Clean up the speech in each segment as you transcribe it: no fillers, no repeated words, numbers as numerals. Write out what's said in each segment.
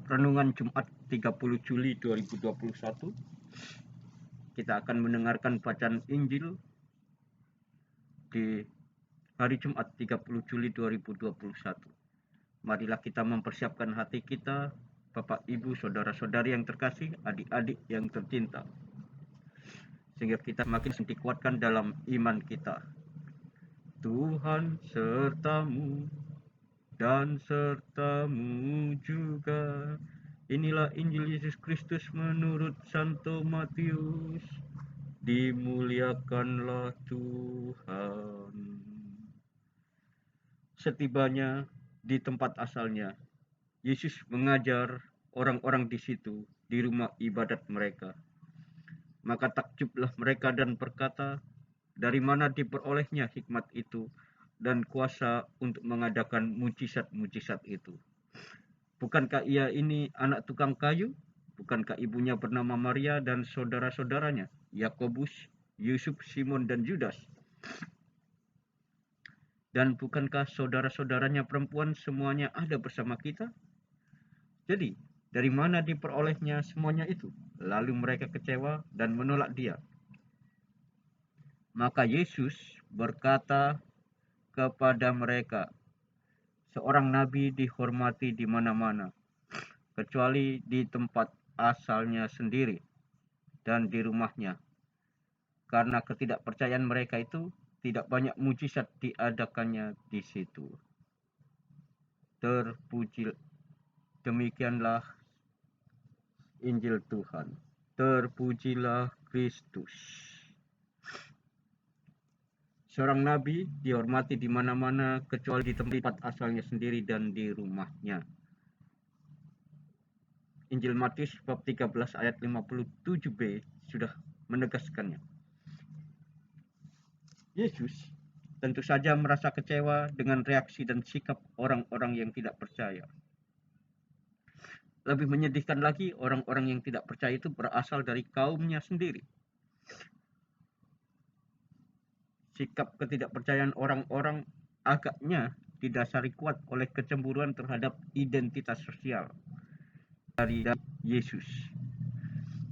Renungan Jumat 30 Juli 2021. Kita akan mendengarkan bacaan Injil di hari Jumat 30 Juli 2021. Marilah kita mempersiapkan hati kita, Bapak, Ibu, saudara-saudari yang terkasih, adik-adik yang tercinta, sehingga kita makin dikuatkan dalam iman kita. Tuhan sertamu dan sertamu juga. Inilah Injil Yesus Kristus menurut Santo Matius. Dimuliakanlah Tuhan. Setibanya di tempat asalnya, Yesus mengajar orang-orang di situ, di rumah ibadat mereka. Maka takjublah mereka dan berkata, dari mana diperolehnya hikmat itu dan kuasa untuk mengadakan mujizat-mujizat itu? Bukankah ia ini anak tukang kayu? Bukankah ibunya bernama Maria dan saudara-saudaranya, Yakobus, Yusuf, Simon, dan Judas? Dan bukankah saudara-saudaranya perempuan semuanya ada bersama kita? Jadi, dari mana diperolehnya semuanya itu? Lalu mereka kecewa dan menolak dia. Maka Yesus berkata kepada mereka, seorang nabi dihormati di mana-mana, kecuali di tempat asalnya sendiri dan di rumahnya. Karena ketidakpercayaan mereka itu, tidak banyak mujizat diadakannya di situ. Terpuji, demikianlah Injil Tuhan. Terpujilah Kristus. Seorang nabi dihormati di mana-mana kecuali di tempat asalnya sendiri dan di rumahnya. Injil Matius bab 13 ayat 57b sudah menegaskannya. Yesus tentu saja merasa kecewa dengan reaksi dan sikap orang-orang yang tidak percaya. Lebih menyedihkan lagi, orang-orang yang tidak percaya itu berasal dari kaumnya sendiri. Sikap ketidakpercayaan orang-orang agaknya didasari kuat oleh kecemburuan terhadap identitas sosial dari Yesus.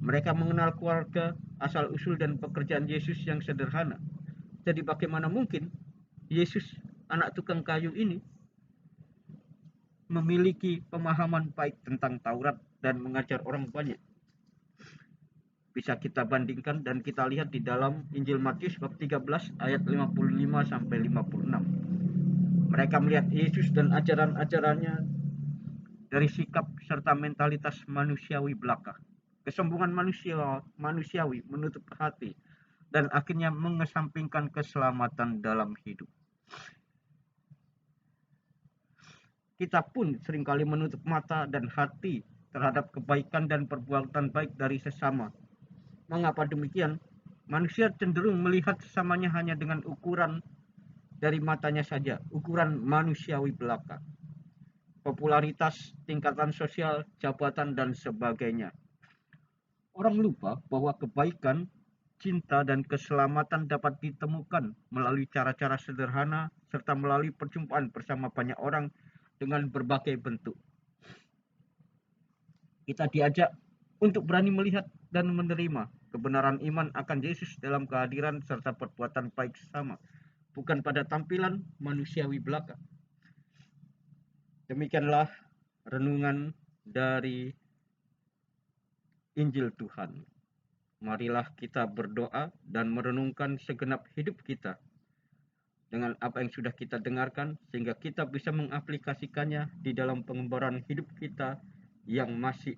Mereka mengenal keluarga, asal-usul dan pekerjaan Yesus yang sederhana. Jadi bagaimana mungkin Yesus, anak tukang kayu ini, memiliki pemahaman baik tentang Taurat dan mengajar orang banyak? Bisa kita bandingkan dan kita lihat di dalam Injil Matius bab 13 ayat 55 sampai 56. Mereka melihat Yesus dan ajaran-ajarannya dari sikap serta mentalitas manusiawi belaka. Kesombongan manusiawi menutup hati dan akhirnya mengesampingkan keselamatan dalam hidup. Kita pun seringkali menutup mata dan hati terhadap kebaikan dan perbuatan baik dari sesama. Mengapa demikian? Manusia cenderung melihat sesamanya hanya dengan ukuran dari matanya saja, ukuran manusiawi belaka. Popularitas, tingkatan sosial, jabatan, dan sebagainya. Orang lupa bahwa kebaikan, cinta, dan keselamatan dapat ditemukan melalui cara-cara sederhana serta melalui perjumpaan bersama banyak orang dengan berbagai bentuk. Kita diajak untuk berani melihat dan menerima kebenaran iman akan Yesus dalam kehadiran serta perbuatan baik sesama, bukan pada tampilan manusiawi belaka. Demikianlah renungan dari Injil Tuhan. Marilah kita berdoa dan merenungkan segenap hidup kita dengan apa yang sudah kita dengarkan, sehingga kita bisa mengaplikasikannya di dalam pengembaraan hidup kita yang masih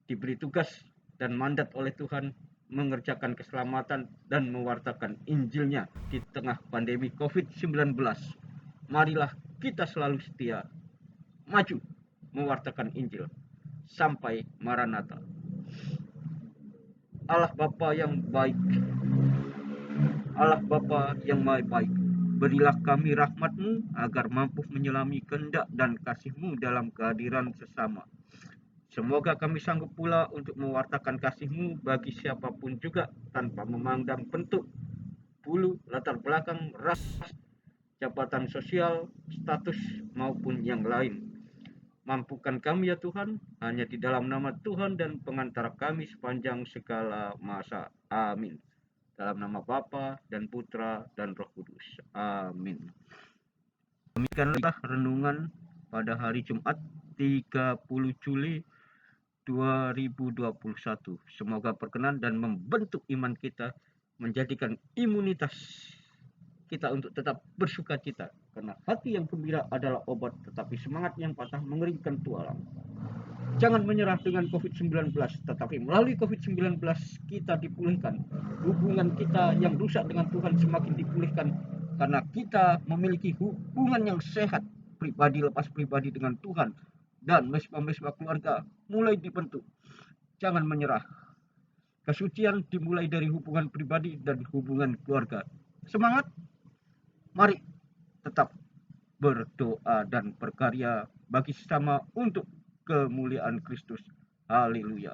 diberi tugas dan mandat oleh Tuhan mengerjakan keselamatan dan mewartakan Injilnya di tengah pandemi COVID-19. Marilah kita selalu setia, maju mewartakan Injil sampai Maranatha. Allah Bapa yang baik, Allah Bapa yang Maha Baik, berilah kami rahmat-Mu agar mampu menyelami kehendak dan kasih-Mu dalam kehadiran sesama. Semoga kami sanggup pula untuk mewartakan kasih-Mu bagi siapapun juga, tanpa memandang bentuk, bulu, latar belakang, ras, jabatan sosial, status, maupun yang lain. Mampukan kami ya Tuhan, hanya di dalam nama Tuhan dan pengantara kami sepanjang segala masa. Amin. Dalam nama Bapa dan Putra dan Roh Kudus. Amin. Demikianlah renungan pada hari Jumat 30 Juli 2021. Semoga berkenan dan membentuk iman kita, menjadikan imunitas kita untuk tetap bersuka cita, karena hati yang gembira adalah obat, tetapi semangat yang patah mengeringkan tulang. Jangan menyerah dengan COVID-19, tetapi melalui COVID-19 kita dipulihkan. Hubungan kita yang rusak dengan Tuhan semakin dipulihkan, karena kita memiliki hubungan yang sehat, pribadi lepas pribadi dengan Tuhan, dan mesbah-mesbah keluarga mulai dibentuk. Jangan menyerah. Kesucian dimulai dari hubungan pribadi dan hubungan keluarga. Semangat! Mari tetap berdoa dan berkarya bagi sesama untuk kemuliaan Kristus. Haleluya.